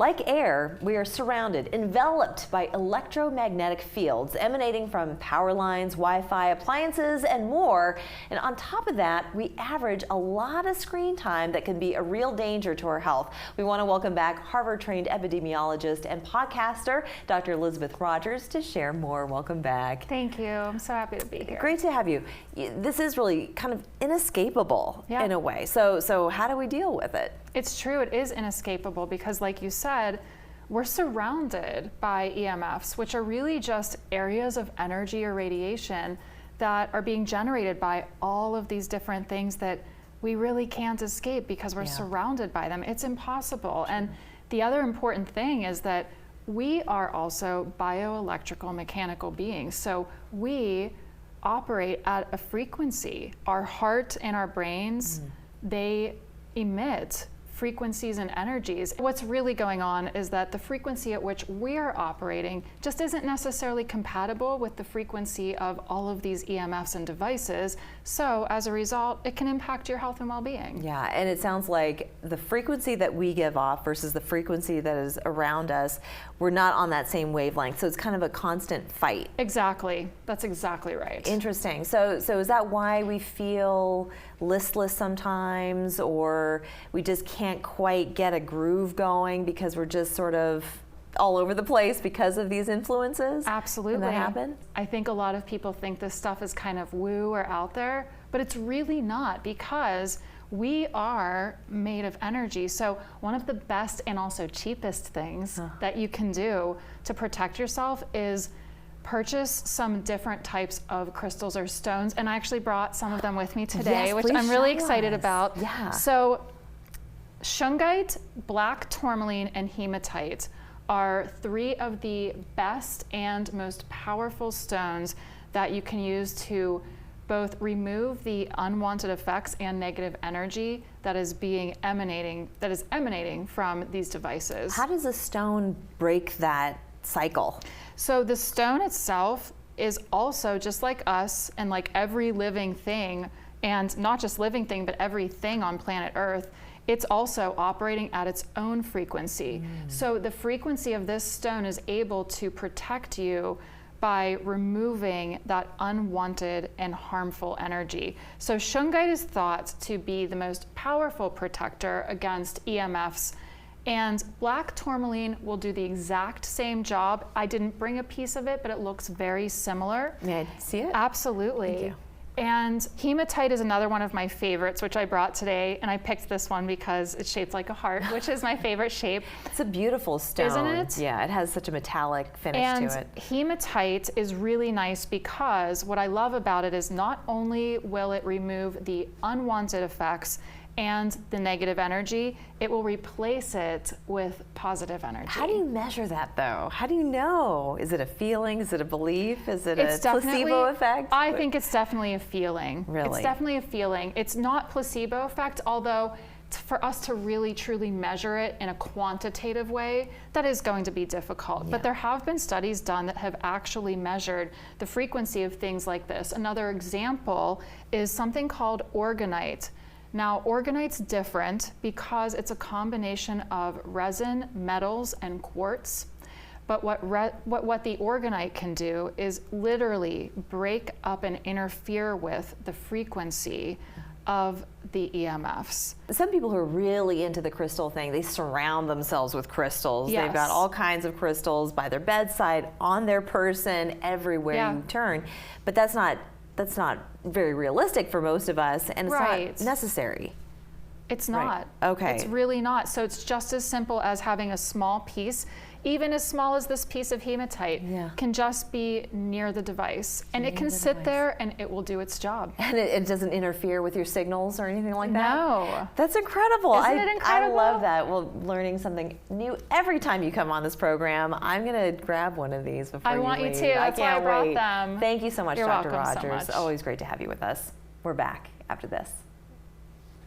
Like air, we are surrounded, enveloped by electromagnetic fields emanating from power lines, Wi-Fi, appliances, and more. And on top of that, we average a lot of screen time that can be a real danger to our health. We want to welcome back Harvard-trained epidemiologist and podcaster, Dr. Elizabeth Rodgers, to share more. Welcome back. Thank you. I'm so happy to be here. Great to have you. This is really kind of inescapable in a way. So how do we deal with it? It's true, it is inescapable because, like you said, we're surrounded by EMFs, which are really just areas of energy or radiation that are being generated by all of these different things that we really can't escape because we're surrounded by them. It's impossible. And the other important thing is that we are also bioelectrical mechanical beings. So we operate at a frequency. Our heart and our brains, they emit frequencies and energies. What's really going on is that the frequency at which we're operating just isn't necessarily compatible with the frequency of all of these EMFs and devices. So as a result, it can impact your health and well-being. Yeah, and it sounds like the frequency that we give off versus the frequency that is around us, we're not on that same wavelength. So it's kind of a constant fight. Exactly. That's exactly right. Interesting. So is that why we feel listless sometimes, or we just can't quite get a groove going because we're just sort of all over the place because of these influences? Absolutely. Can that happen? I think a lot of people think this stuff is kind of woo or out there, but it's really not, because we are made of energy. So one of the best and also cheapest things that you can do to protect yourself is purchase some different types of crystals or stones. And I actually brought some of them with me today, which I'm really excited about. Yeah. So shungite, black tourmaline, and hematite are three of the best and most powerful stones that you can use to both remove the unwanted effects and negative energy that is emanating from these devices. How does a stone break that cycle? So the stone itself is also, just like us and like every living thing, and not just living thing, but everything on planet Earth, it's also operating at its own frequency. So the frequency of this stone is able to protect you by removing that unwanted and harmful energy. So shungite is thought to be the most powerful protector against EMFs, and black tourmaline will do the exact same job. I didn't bring a piece of it, but it looks very similar. May I see it? Absolutely. Thank you. And hematite is another one of my favorites, which I brought today, and I picked this one because it's shaped like a heart, which is my favorite shape. It's a beautiful stone. Isn't it? Yeah, it has such a metallic finish to it. And hematite is really nice because what I love about it is not only will it remove the unwanted effects and the negative energy, it will replace it with positive energy. How do you measure that, though? How do you know? Is it a feeling? Is it a belief? Is it a placebo effect? I think it's definitely a feeling. Really? It's definitely a feeling. It's not placebo effect, although for us to really truly measure it in a quantitative way, that is going to be difficult. Yeah. But there have been studies done that have actually measured the frequency of things like this. Another example is something called organite. Now, organite's different because it's a combination of resin, metals, and quartz. But what the organite can do is literally break up and interfere with the frequency of the EMFs. Some people who are really into the crystal thing, they surround themselves with crystals. Yes. They've got all kinds of crystals by their bedside, on their person, everywhere you turn. But that's not very realistic for most of us, and it's not necessary. It's not. Okay. It's really not. So it's just as simple as having a small piece, even as small as this piece of hematite, can just be near the device. And it can sit there and it will do its job. And it doesn't interfere with your signals or anything like that? No. That's incredible. Isn't it incredible? I love that. Well, learning something new every time you come on this program. I'm going to grab one of these before you leave. I want you to. That's why I brought them. Thank you so much, You're Dr. welcome Rodgers. so much. Always great to have you with us. We're back after this.